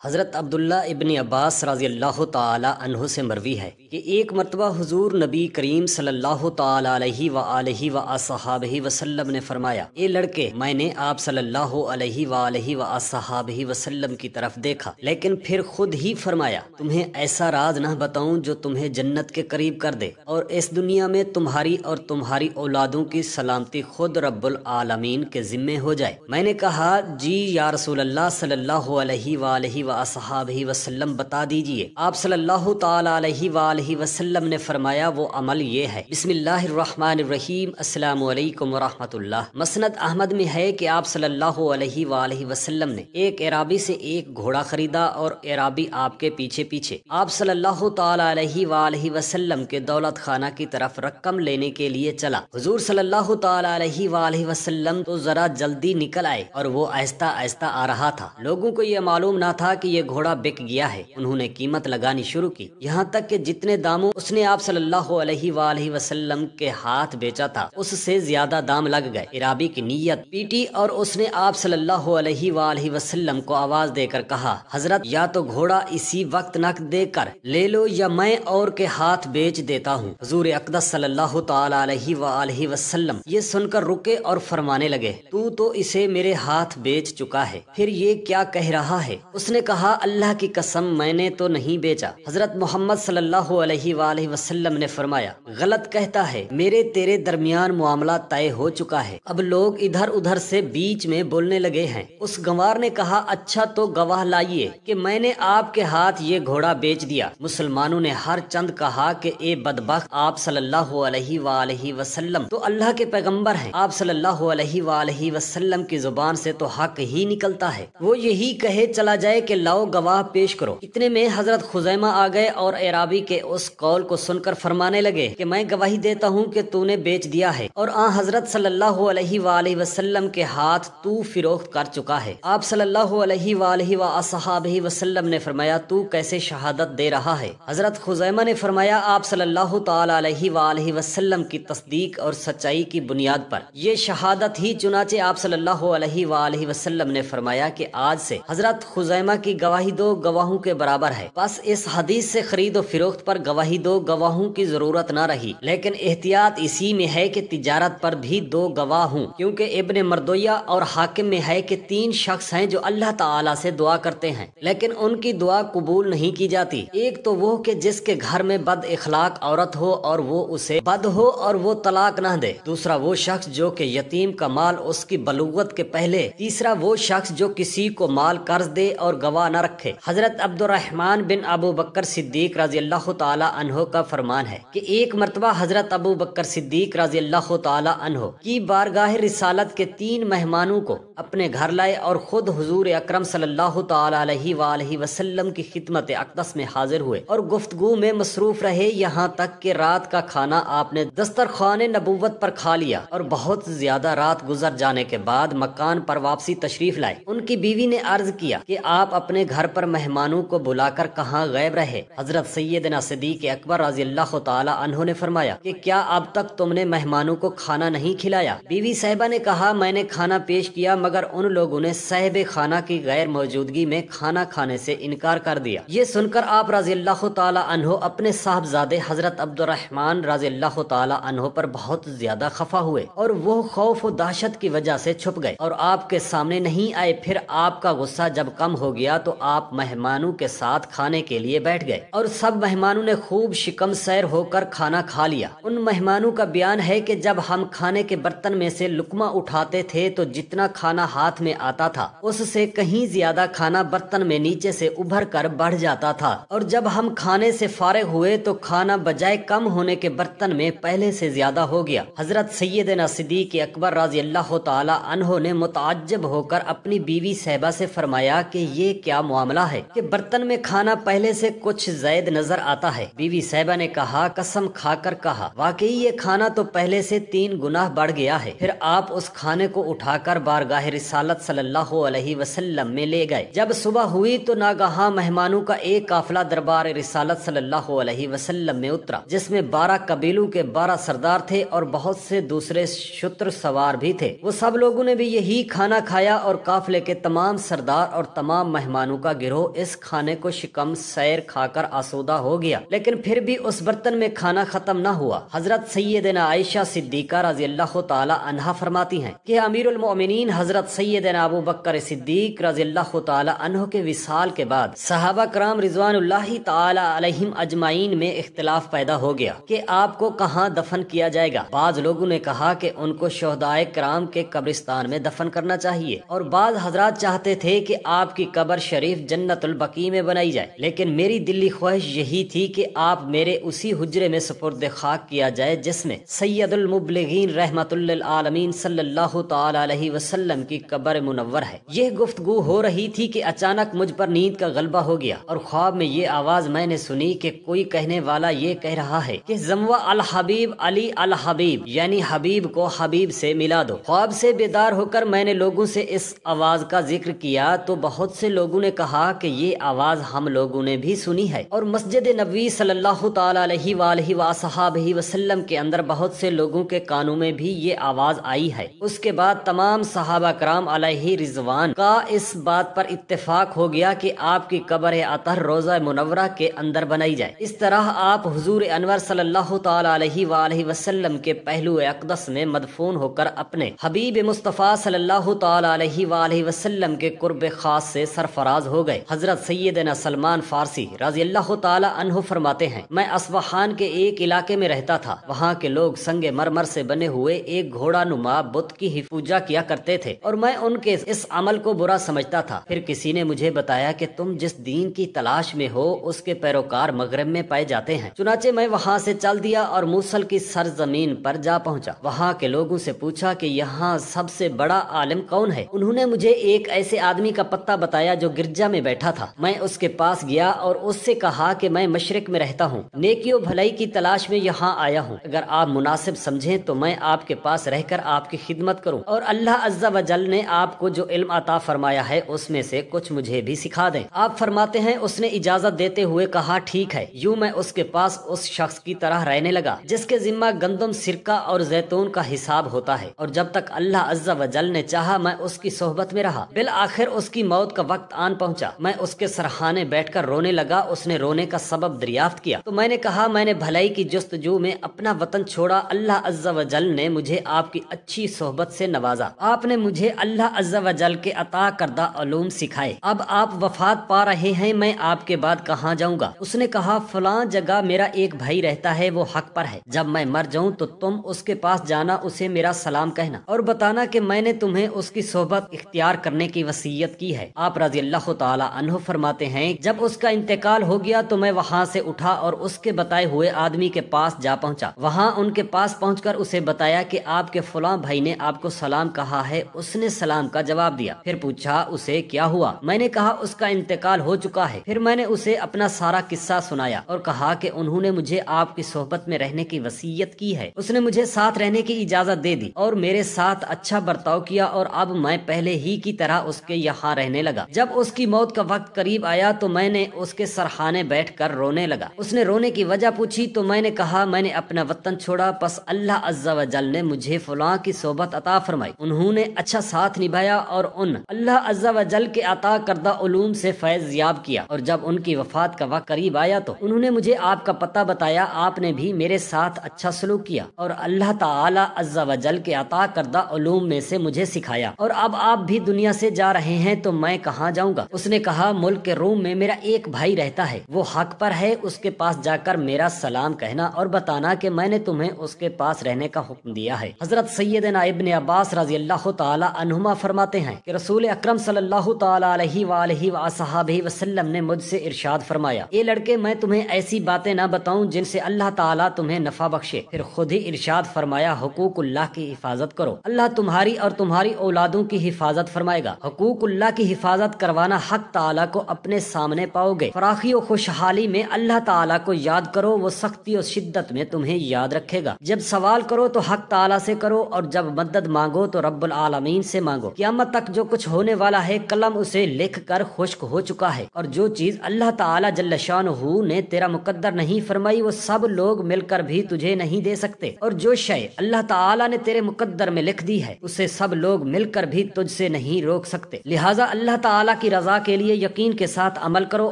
حضرت عبداللہ ابن عباس رضی اللہ تعالی عنہ سے مروی ہے کہ ایک مرتبہ حضور نبی کریم صلی اللہ تعالی علیہ وآلہ وصحابہ وسلم نے فرمایا، اے لڑکے، میں نے آپ صلی اللہ علیہ وآلہ وصحابہ وسلم کی طرف دیکھا، لیکن پھر خود ہی فرمایا، تمہیں ایسا راز نہ بتاؤں جو تمہیں جنت کے قریب کر دے اور اس دنیا میں تمہاری اور تمہاری اولادوں کی سلامتی خود رب العالمین کے ذمے ہو جائے۔ میں نے کہا، جی یا رسول اللہ صلی اللہ علیہ وآلہ وصحابہ وسلم، بتا دیجئے۔ آپ صلی اللہ تعالی علیہ وآلہ وسلم نے فرمایا، وہ عمل یہ ہے، بسم اللہ الرحمن الرحیم، السلام علیکم ورحمۃ اللہ۔ مسند احمد میں ہے کہ آپ صلی اللہ علیہ وآلہ وسلم نے ایک اعرابی سے ایک گھوڑا خریدا اور اعرابی آپ کے پیچھے پیچھے آپ صلی اللہ تعالی علیہ وآلہ وسلم کے دولت خانہ کی طرف رقم لینے کے لیے چلا۔ حضور صلی اللہ تعالی علیہ وآلہ وسلم تو ذرا جلدی نکل آئے اور وہ آہستہ آہستہ آ رہا تھا۔ لوگوں کو یہ معلوم نہ تھا کہ یہ گھوڑا بک گیا ہے۔ انہوں نے قیمت لگانی شروع کی، یہاں تک کہ جتنے داموں اس نے آپ صلی اللہ علیہ وآلہ وسلم کے ہاتھ بیچا تھا اس سے زیادہ دام لگ گئے۔ اعرابی کی نیت پیٹی اور اس نے آپ صلی اللہ علیہ وآلہ وسلم کو آواز دے کر کہا، حضرت، یا تو گھوڑا اسی وقت نقد دے کر لے لو یا میں اور کے ہاتھ بیچ دیتا ہوں۔ حضور اقدس صلی اللہ تعالی علیہ وآلہ وسلم یہ سن کر رکے اور فرمانے لگے، تو اسے میرے ہاتھ بیچ چکا ہے، پھر یہ کیا کہہ رہا ہے؟ اس نے کہا، اللہ کی قسم، میں نے تو نہیں بیچا۔ حضرت محمد صلی اللہ علیہ وآلہ وسلم نے فرمایا، غلط کہتا ہے، میرے تیرے درمیان معاملہ طے ہو چکا ہے، اب لوگ ادھر ادھر سے بیچ میں بولنے لگے ہیں۔ اس گنوار نے کہا، اچھا تو گواہ لائیے کہ میں نے آپ کے ہاتھ یہ گھوڑا بیچ دیا۔ مسلمانوں نے ہر چند کہا کہ اے بدبخت، آپ صلی اللہ علیہ وآلہ وسلم تو اللہ کے پیغمبر ہیں، آپ صلی اللہ علیہ وآلہ وسلم کی زبان سے تو حق ہی نکلتا ہے، وہ یہی کہے چلا جائے کہ لاؤ گواہ پیش کرو۔ اتنے میں حضرت خزیمہ آ گئے اور اعرابی کے اس قول کو سن کر فرمانے لگے کہ میں گواہی دیتا ہوں کہ تو نے بیچ دیا ہے اور حضرت صلی اللہ علیہ وآلہ وسلم کے ہاتھ تو فروخت کر چکا ہے۔ آپ صلی اللہ علیہ وآلہ وصحابہ وسلم نے فرمایا، تو کیسے شہادت دے رہا ہے؟ حضرت خزیمہ نے فرمایا، آپ صلی اللہ تعالی علیہ وآلہ وسلم کی تصدیق اور سچائی کی بنیاد پر یہ شہادت ہی۔ چنانچہ آپ صلی اللہ علیہ وآلہ وسلم نے فرمایا کہ آج سے حضرت خزیمہ کی گواہی دو گواہوں کے برابر ہے۔ بس اس حدیث سے خرید و فروخت پر گواہی دو گواہوں کی ضرورت نہ رہی، لیکن احتیاط اسی میں ہے کہ تجارت پر بھی دو گواہ ہوں، کیونکہ ابن مردویہ اور حاکم میں ہے کہ 3 شخص ہیں جو اللہ تعالی سے دعا کرتے ہیں لیکن ان کی دعا قبول نہیں کی جاتی۔ ایک تو وہ کہ جس کے گھر میں بد اخلاق عورت ہو اور وہ اسے بد ہو اور وہ طلاق نہ دے، دوسرا وہ شخص جو کہ یتیم کا مال اس کی بلوغت کے پہلے، تیسرا وہ شخص جو کسی کو مال قرض دے اور گواہ نہ رکھے۔ حضرت عبد الرحمن بن ابو بکر صدیق رضی اللہ تعالی عنہ کا فرمان ہے کہ ایک مرتبہ حضرت ابو بکر صدیق رضی اللہ تعالی عنہ کی بارگاہ رسالت کے 3 مہمانوں کو اپنے گھر لائے اور خود حضور اکرم صلی اللہ تعالی علیہ وآلہ وسلم کی خدمت اقدس میں حاضر ہوئے اور گفتگو میں مصروف رہے، یہاں تک کہ رات کا کھانا آپ نے دسترخوان نبوت پر کھا لیا اور بہت زیادہ رات گزر جانے کے بعد مکان پر واپسی تشریف لائے۔ ان کی بیوی نے عرض کیا کہ آپ اپنے گھر پر مہمانوں کو بلا کر کہاں غائب رہے؟ حضرت سیدنا صدیق اکبر رضی اللہ تعالی عنہ نے فرمایا کہ کیا اب تک تم نے مہمانوں کو کھانا نہیں کھلایا؟ بیوی صاحبہ نے کہا، میں نے کھانا پیش کیا مگر ان لوگوں نے صاحب خانہ کی غیر موجودگی میں کھانا کھانے سے انکار کر دیا۔ یہ سن کر آپ رضی اللہ تعالی عنہ اپنے صاحبزادے حضرت عبد الرحمن رضی اللہ تعالی عنہ پر بہت زیادہ خفا ہوئے اور وہ خوف و دہشت کی وجہ سے چھپ گئے اور آپ کے سامنے نہیں آئے۔ پھر آپ کا غصہ جب کم ہو گیا تو آپ مہمانوں کے ساتھ کھانے کے لیے بیٹھ گئے اور سب مہمانوں نے خوب شکم سیر ہو کر کھانا کھا لیا۔ ان مہمانوں کا بیان ہے کہ جب ہم کھانے کے برتن میں سے لقمہ اٹھاتے تھے تو جتنا کھانا ہاتھ میں آتا تھا اس سے کہیں زیادہ کھانا برتن میں نیچے سے ابھر کر بڑھ جاتا تھا، اور جب ہم کھانے سے فارغ ہوئے تو کھانا بجائے کم ہونے کے برتن میں پہلے سے زیادہ ہو گیا۔ حضرت سیدنا صدیق اکبر رضی اللہ تعالی عنہ نے متعجب ہو کر اپنی بیوی صاحبہ سے فرمایا کہ یہ کیا معاملہ ہے کہ برتن میں کھانا پہلے سے کچھ زائد نظر آتا ہے؟ بیوی صاحبہ نے کہا، قسم کھا کر کہا، واقعی یہ کھانا تو پہلے سے 3 گنا بڑھ گیا ہے۔ پھر آپ اس کھانے کو اٹھا کر بارگاہ رسالت صلی اللہ علیہ وسلم میں لے گئے۔ جب صبح ہوئی تو ناگہاں مہمانوں کا ایک قافلہ دربار رسالت صلی اللہ علیہ وسلم میں اترا، جس میں 12 قبیلوں کے 12 سردار تھے اور بہت سے دوسرے شتر سوار بھی تھے۔ وہ سب لوگوں نے بھی یہی کھانا کھایا اور قافلے کے تمام سردار اور تمام مہمان مہمانوں کا گروہ اس کھانے کو شکم سیر کھا کر آسودہ ہو گیا، لیکن پھر بھی اس برتن میں کھانا ختم نہ ہوا۔ حضرت سیدنا عائشہ صدیقہ رضی اللہ تعالی عنہا فرماتی ہیں کہ امیر المؤمنین حضرت سیدنا ابو بکر صدیق رضی اللہ تعالی عنہ کے وصال کے بعد صحابہ کرام رضوان اللہ تعالی علیہم اجمعین میں اختلاف پیدا ہو گیا کہ آپ کو کہاں دفن کیا جائے گا۔ بعض لوگوں نے کہا کہ ان کو شہدائے کرام کے قبرستان میں دفن کرنا چاہیے، اور بعض حضرات چاہتے تھے کہ آپ کی قبر شریف جنت البقیع میں بنائی جائے، لیکن میری دلی خواہش یہی تھی کہ آپ میرے اسی حجرے میں سپرد خاک کیا جائے جس میں سید المبلغین رحمت للعالمین صلی اللہ تعالی علیہ وسلم کی قبر منور ہے۔ یہ گفتگو ہو رہی تھی کہ اچانک مجھ پر نیند کا غلبہ ہو گیا، اور خواب میں یہ آواز میں نے سنی کہ کوئی کہنے والا یہ کہہ رہا ہے کہ زموا الحبیب علی الحبیب، یعنی حبیب کو حبیب سے ملا دو۔ خواب سے بیدار ہو کر میں نے لوگوں سے اس آواز کا ذکر کیا تو بہت سے لوگوں نے کہا کہ یہ آواز ہم لوگوں نے بھی سنی ہے، اور مسجد نبوی صلی اللہ تعالی علیہ وآلہ وصحبہ وسلم کے اندر بہت سے لوگوں کے کانوں میں بھی یہ آواز آئی ہے۔ اس کے بعد تمام صحابہ کرام علیہ رضوان کا اس بات پر اتفاق ہو گیا کہ آپ کی قبر اطہر روضہ منورہ کے اندر بنائی جائے۔ اس طرح آپ حضور انور صلی اللہ تعالی علیہ وآلہ وسلم کے پہلو اقدس میں مدفون ہو کر اپنے حبیب مصطفیٰ صلی اللہ تعالی علیہ وآلہ وسلم کے قرب خاص سے سرفراز ہو گئے۔ حضرت سیدنا سلمان فارسی رضی اللہ تعالی عنہ فرماتے ہیں، میں اصفہان کے ایک علاقے میں رہتا تھا، وہاں کے لوگ سنگ مرمر سے بنے ہوئے ایک گھوڑا نما بت کی ہی پوجا کیا کرتے تھے، اور میں ان کے اس عمل کو برا سمجھتا تھا۔ پھر کسی نے مجھے بتایا کہ تم جس دین کی تلاش میں ہو اس کے پیروکار مغرب میں پائے جاتے ہیں۔ چنانچہ میں وہاں سے چل دیا اور موصل کی سرزمین پر جا پہنچا۔ وہاں کے لوگوں سے پوچھا کہ یہاں سب سے بڑا عالم کون ہے؟ انہوں نے مجھے ایک ایسے آدمی کا پتہ بتایا جو گرجا میں بیٹھا تھا۔ میں اس کے پاس گیا اور اس سے کہا کہ میں مشرق میں رہتا ہوں، نیکی و بھلائی کی تلاش میں یہاں آیا ہوں، اگر آپ مناسب سمجھیں تو میں آپ کے پاس رہ کر آپ کی خدمت کروں، اور اللہ عز و جل نے آپ کو جو علم عطا فرمایا ہے اس میں سے کچھ مجھے بھی سکھا دیں۔ آپ فرماتے ہیں اس نے اجازت دیتے ہوئے کہا ٹھیک ہے۔ یوں میں اس کے پاس اس شخص کی طرح رہنے لگا جس کے ذمہ گندم، سرکہ اور زیتون کا حساب ہوتا ہے، اور جب تک اللہ عز و جل نے چاہا میں اس کی صحبت میں رہا۔ بالآخر اس کی موت کا وقت آن پہنچا، میں اس کے سرحانے بیٹھ کر رونے لگا۔ اس نے رونے کا سبب دریافت کیا تو میں نے کہا میں نے بھلائی کی جستجو میں اپنا وطن چھوڑا، اللہ عز و جل نے مجھے آپ کی اچھی صحبت سے نوازا، آپ نے مجھے اللہ عز و جل کے عطا کردہ علوم سکھائے، اب آپ وفات پا رہے ہیں، میں آپ کے بعد کہاں جاؤں گا؟ اس نے کہا فلاں جگہ میرا ایک بھائی رہتا ہے، وہ حق پر ہے، جب میں مر جاؤں تو تم اس کے پاس جانا، اسے میرا سلام کہنا اور بتانا کہ میں نے تمہیں اس کی صحبت اختیار کرنے کی وصیت کی ہے۔ آپ رضی اللہ تعالی عنہ فرماتے ہیں جب اس کا انتقال ہو گیا تو میں وہاں سے اٹھا اور اس کے بتائے ہوئے آدمی کے پاس جا پہنچا۔ وہاں ان کے پاس پہنچ کر اسے بتایا کہ آپ کے فلاں بھائی نے آپ کو سلام کہا ہے۔ اس نے سلام کا جواب دیا، پھر پوچھا اسے کیا ہوا؟ میں نے کہا اس کا انتقال ہو چکا ہے۔ پھر میں نے اسے اپنا سارا قصہ سنایا اور کہا کہ انہوں نے مجھے آپ کی صحبت میں رہنے کی وصیت کی ہے، اس نے مجھے ساتھ رہنے کی اجازت دے دی اور میرے ساتھ اچھا برتاؤ کیا، اور اب میں پہلے ہی کی طرح اس کے یہاں رہنے لگا۔ جب اس کی موت کا وقت قریب آیا تو میں نے اس کے سرحانے بیٹھ کر رونے لگا۔ اس نے رونے کی وجہ پوچھی تو میں نے کہا میں نے اپنا وطن چھوڑا، پس اللہ عز و جل نے مجھے فلاں کی صحبت عطا فرمائی، انہوں نے اچھا ساتھ نبھایا اور ان اللہ عز و جل کے عطا کردہ علوم سے فیض یاب کیا، اور جب ان کی وفات کا وقت قریب آیا تو انہوں نے مجھے آپ کا پتہ بتایا، آپ نے بھی میرے ساتھ اچھا سلوک کیا اور اللہ تعالی عز و جل کے عطا کردہ علوم میں سے مجھے سکھایا، اور اب آپ بھی دنیا سے جا رہے ہیں تو میں کہاں جاؤں گا؟ اس نے کہا ملک کے روم میں میرا ایک بھائی رہتا ہے، وہ حق پر ہے، اس کے پاس جا کر میرا سلام کہنا اور بتانا کہ میں نے تمہیں اس کے پاس رہنے کا حکم دیا ہے۔ حضرت سیدنا ابن عباس رضی اللہ تعالی عنہما فرماتے ہیں کہ رسول اکرم صلی اللہ تعالی علیہ وآلہ وصحبہ وسلم نے مجھ سے ارشاد فرمایا، اے لڑکے میں تمہیں ایسی باتیں نہ بتاؤں جن سے اللہ تعالیٰ تمہیں نفع بخشے؟ پھر خود ہی ارشاد فرمایا حقوق اللہ کی حفاظت کرو، اللہ تمہاری اور تمہاری اولادوں کی حفاظت فرمائے گا۔ حقوق اللہ کی حفاظت کروانا حق تعالیٰ کو اپنے سامنے پاؤ گے۔ فراخی و خوشحالی میں اللہ تعالیٰ کو یاد کرو، وہ سختی و شدت میں تمہیں یاد رکھے گا۔ جب سوال کرو تو حق تعالیٰ سے کرو، اور جب مدد مانگو تو رب العالمین سے مانگو۔ قیامت تک جو کچھ ہونے والا ہے قلم اسے لکھ کر خشک ہو چکا ہے، اور جو چیز اللہ تعالیٰ جل شانہ نے تیرا مقدر نہیں فرمائی وہ سب لوگ مل کر بھی تجھے نہیں دے سکتے، اور جو شے اللہ تعالیٰ نے تیرے مقدر میں لکھ دی ہے اسے سب لوگ مل کر بھی تجھ سے نہیں روک سکتے۔ لہٰذا اللہ تعالیٰ کی رضا کے لیے یقین کے ساتھ عمل کرو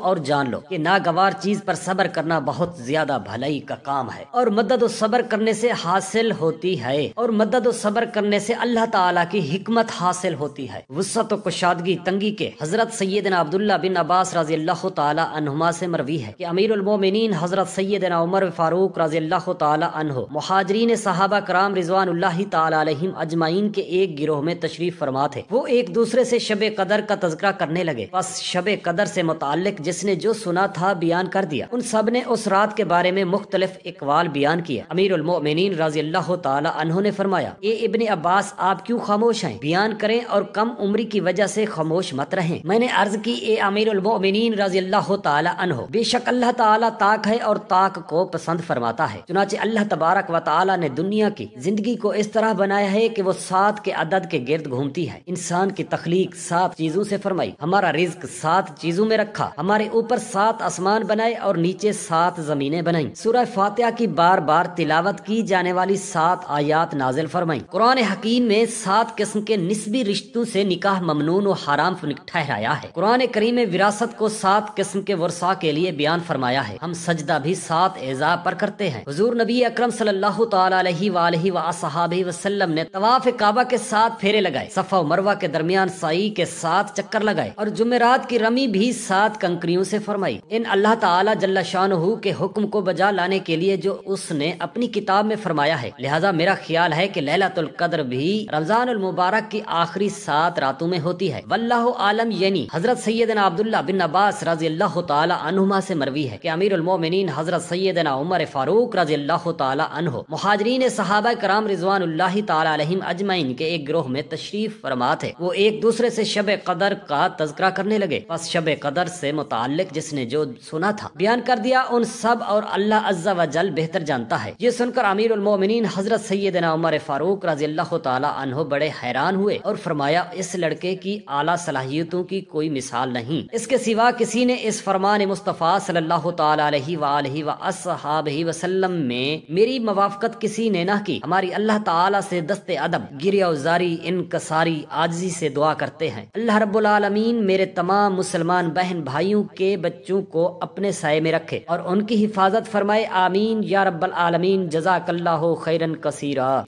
اور جان لو کہ ناگوار چیز پر صبر کرنا بہت زیادہ بھلائی کا کام ہے، اور مدد و صبر کرنے سے حاصل ہوتی ہے، اور مدد و صبر کرنے سے اللہ تعالیٰ کی حکمت حاصل ہوتی ہے۔ وسعت و کشادگی تنگی کے حضرت سیدنا عبداللہ بن عباس رضی اللہ تعالی عنہما سے مروی ہے کہ امیر المومنین حضرت سیدنا عمر فاروق رضی اللہ تعالی عنہ مہاجرین صحابہ کرام رضوان اللہ تعالی علیہم اجمعین کے ایک گروہ میں تشریف فرما تھے۔ وہ ایک دوسرے سے شب قدر کا تذکرہ کرنے لگے، بس شب قدر سے متعلق جس نے جو سنا تھا بیان کر دیا۔ ان سب نے اس رات کے بارے میں مختلف اقوال بیان کیا۔ امیر المومنین رضی اللہ تعالی عنہ نے فرمایا، اے ابن عباس آپ کیوں خاموش ہیں؟ بیان کریں اور کم عمری کی وجہ سے خاموش مت رہیں۔ میں نے عرض کی، اے امیر المومنین رضی اللہ تعالی عنہ، بے شک اللہ تعالی طاق ہے اور طاق کو پسند فرماتا ہے۔ چنانچہ اللہ تبارک و تعالی نے دنیا کی زندگی کو اس طرح بنایا ہے کہ وہ 7 کے عدد کے گرد گھومتی ہے۔ انسان کی تخلیق 7 چیزوں سے فرمائی، ہمارا رزق 7 چیزوں میں رکھا، ہمارے اوپر 7 آسمان بنائے اور نیچے 7 زمینیں بنائیں۔ سورہ فاتحہ کی بار بار تلاوت کی جانے والی 7 آیات نازل فرمائیں۔ قرآن حکیم میں 7 قسم کے نسبی رشتوں سے نکاح ممنون و حرام ٹھہرایا ہے۔ قرآن کریم میں وراثت کو 7 قسم کے ورثاء کے لیے بیان فرمایا ہے۔ ہم سجدہ بھی 7 اعضاء پر کرتے ہیں۔ حضور نبی اکرم صلی اللہ تعالی علیہ وآلہ وصحبہ وسلم نے طواف کعبہ کے 7 پھیرے لگائے، صفا و مروہ کے درمیان سعی کے 7 چکر لگائے، اور جمعرات کی رمی بھی 7 کنکریوں سے فرمائی۔ ان اللہ تعالی جل شانہ کے حکم کو بجا لانے کے لیے جو اس نے اپنی کتاب میں فرمایا ہے، لہذا میرا خیال ہے کہ لیلۃ القدر بھی رمضان المبارک کی آخری 7 راتوں میں ہوتی ہے۔ واللہ عالم، یعنی حضرت سیدنا عبداللہ بن عباس رضی اللہ تعالی عنہما سے مروی ہے کہ امیر المومنین حضرت سیدنا عمر فاروق رضی اللہ تعالی عنہ مہاجرین صحابہ کرام رضوان اللہ تعالی علیہم اجمعین کے ایک گروہ میں تشریف فرما تھے۔ وہ ایک دوسرے سے شب قدر کا تذکرہ کرنے لگے، بس شب قدر سے متعلق جس نے جو سنا تھا بیان کر دیا۔ ان سب اور اللہ عز و جل بہتر جانتا ہے۔ یہ سن کر امیر المومنین حضرت سیدنا عمر فاروق رضی اللہ تعالی عنہ بڑے حیران ہوئے اور فرمایا، اس لڑکے کی اعلیٰ صلاحیتوں کی کوئی مثال نہیں، اس کے سوا کسی نے اس فرمان مصطفیٰ صلی اللہ تعالی علیہ وآلہ وصحبہ وسلم میں میری موافقت کسی نے نہ کی۔ ہماری اللہ تعالی سے دست ادب، گریہ وزاری، انکساری، عاجزی سے دعا کرتے ہیں، اللہ رب العالمین میرے تمام مسلمان بہن بھائیوں کے بچوں کو اپنے سائے میں رکھے اور ان کی حفاظت فرمائے، آمین یا رب العالمین۔ جزاک اللہ خیرا کثیرا۔